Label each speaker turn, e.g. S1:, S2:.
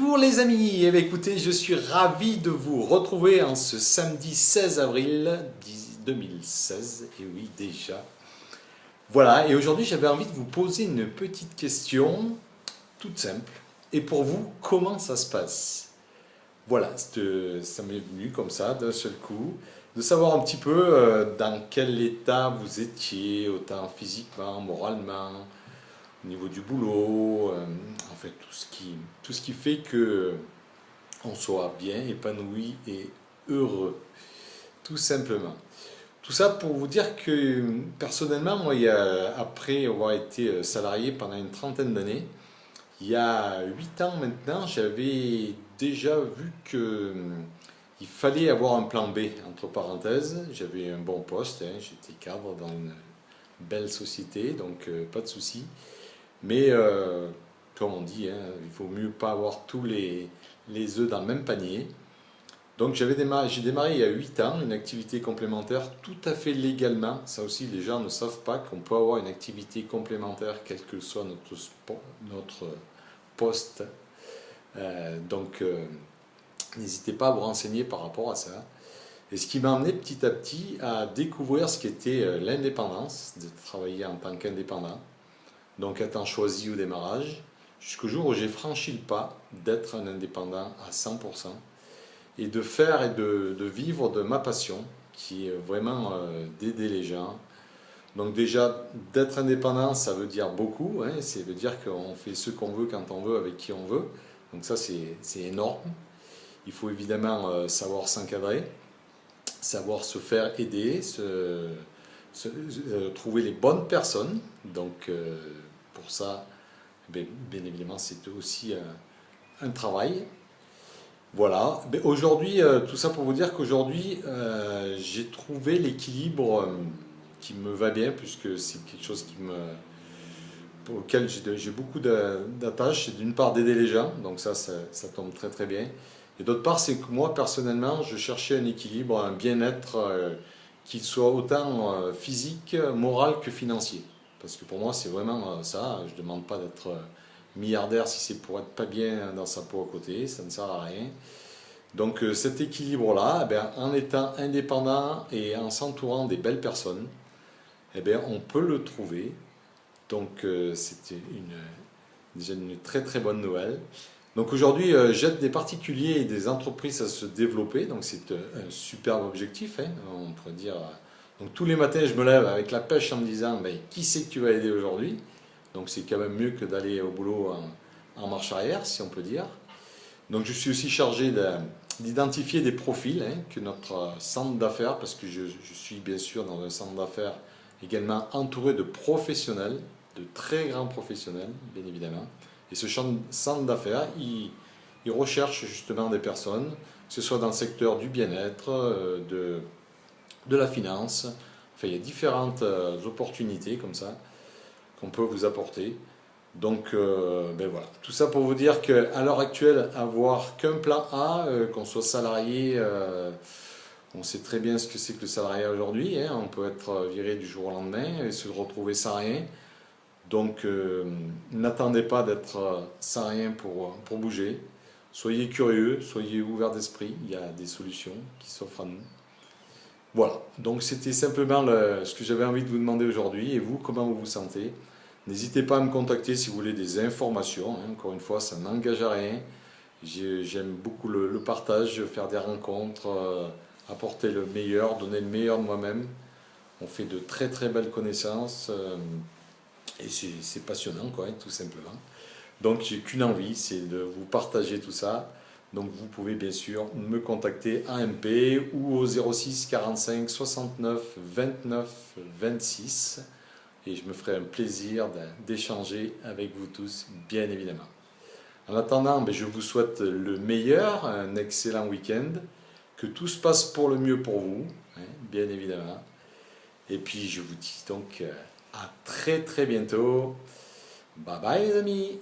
S1: Bonjour les amis, eh bien, écoutez, je suis ravi de vous retrouver en ce samedi 16 avril 2016, et oui déjà. Voilà, et aujourd'hui j'avais envie de vous poser une petite question toute simple. Et pour vous, comment ça se passe? Voilà, ça m'est venu comme ça d'un seul coup, de savoir un petit peu dans quel état vous étiez, autant physiquement, moralement, au niveau du boulot, en fait tout ce qui fait que on soit bien épanoui et heureux, tout simplement. Tout ça pour vous dire que personnellement, moi, après avoir été salarié pendant une trentaine d'années, il y a 8 ans maintenant, j'avais déjà vu que il fallait avoir un plan B, entre parenthèses. J'avais un bon poste, hein, j'étais cadre dans une belle société, donc pas de souci. Mais comme on dit, hein, il vaut mieux pas avoir tous les œufs dans le même panier. Donc j'ai démarré il y a 8 ans une activité complémentaire tout à fait légalement. Ça aussi, les gens ne savent pas qu'on peut avoir une activité complémentaire, quel que soit notre poste. N'hésitez pas à vous renseigner par rapport à ça. Et ce qui m'a amené petit à petit à découvrir ce qu'était l'indépendance, de travailler en tant qu'indépendant, donc étant choisi au démarrage, jusqu'au jour où j'ai franchi le pas d'être un indépendant à 100% et de faire et de vivre de ma passion, qui est vraiment d'aider les gens. Donc déjà, d'être indépendant, ça veut dire beaucoup, hein, ça veut dire qu'on fait ce qu'on veut, quand on veut, avec qui on veut. Donc ça, c'est énorme. Il faut évidemment savoir s'encadrer, savoir se faire aider, trouver les bonnes personnes. Donc pour ça, bien évidemment, c'est aussi un travail. Voilà. Aujourd'hui, tout ça pour vous dire qu'aujourd'hui, j'ai trouvé l'équilibre qui me va bien, puisque c'est quelque chose pour lequel j'ai beaucoup d'attaches. C'est d'une part d'aider les gens, donc ça tombe très très bien. Et d'autre part, c'est que moi, personnellement, je cherchais un équilibre, un bien-être qui soit autant physique, moral que financier. Parce que pour moi, c'est vraiment ça. Je ne demande pas d'être milliardaire si c'est pour être pas bien dans sa peau à côté, ça ne sert à rien. Donc cet équilibre-là, en étant indépendant et en s'entourant des belles personnes, on peut le trouver. Donc c'était déjà une très très bonne nouvelle. Donc aujourd'hui, j'aide des particuliers et des entreprises à se développer. Donc c'est un superbe objectif, hein, on pourrait dire. Donc tous les matins, je me lève avec la pêche en me disant, qui c'est que tu vas aider aujourd'hui? Donc c'est quand même mieux que d'aller au boulot en marche arrière, si on peut dire. Donc je suis aussi chargé d'identifier des profils, hein, que notre centre d'affaires, parce que je suis bien sûr dans un centre d'affaires également entouré de professionnels, de très grands professionnels, bien évidemment. Et ce centre d'affaires, il recherche justement des personnes, que ce soit dans le secteur du bien-être, de la finance. Enfin, il y a différentes opportunités comme ça qu'on peut vous apporter. Donc voilà, tout ça pour vous dire qu'à l'heure actuelle, avoir qu'un plan A, qu'on soit salarié, on sait très bien ce que c'est que le salariat aujourd'hui, hein, on peut être viré du jour au lendemain et se retrouver sans rien. Donc n'attendez pas d'être sans rien pour bouger. Soyez curieux, soyez ouverts d'esprit, il y a des solutions qui s'offrent à nous. Voilà, donc c'était simplement ce que j'avais envie de vous demander aujourd'hui. Et vous, comment vous vous sentez? N'hésitez pas à me contacter si vous voulez des informations, hein. Encore une fois, ça n'engage à rien. J'aime beaucoup le partage, faire des rencontres, apporter le meilleur, donner le meilleur de moi-même. On fait de très très belles connaissances et c'est passionnant, quoi, hein, tout simplement. Donc j'ai qu'une envie, c'est de vous partager tout ça. Donc vous pouvez bien sûr me contacter à MP ou au 06 45 69 29 26 et je me ferai un plaisir d'échanger avec vous tous, bien évidemment. En attendant, je vous souhaite le meilleur, un excellent week-end, que tout se passe pour le mieux pour vous, hein, bien évidemment. Et puis je vous dis donc à très très bientôt. Bye bye les amis!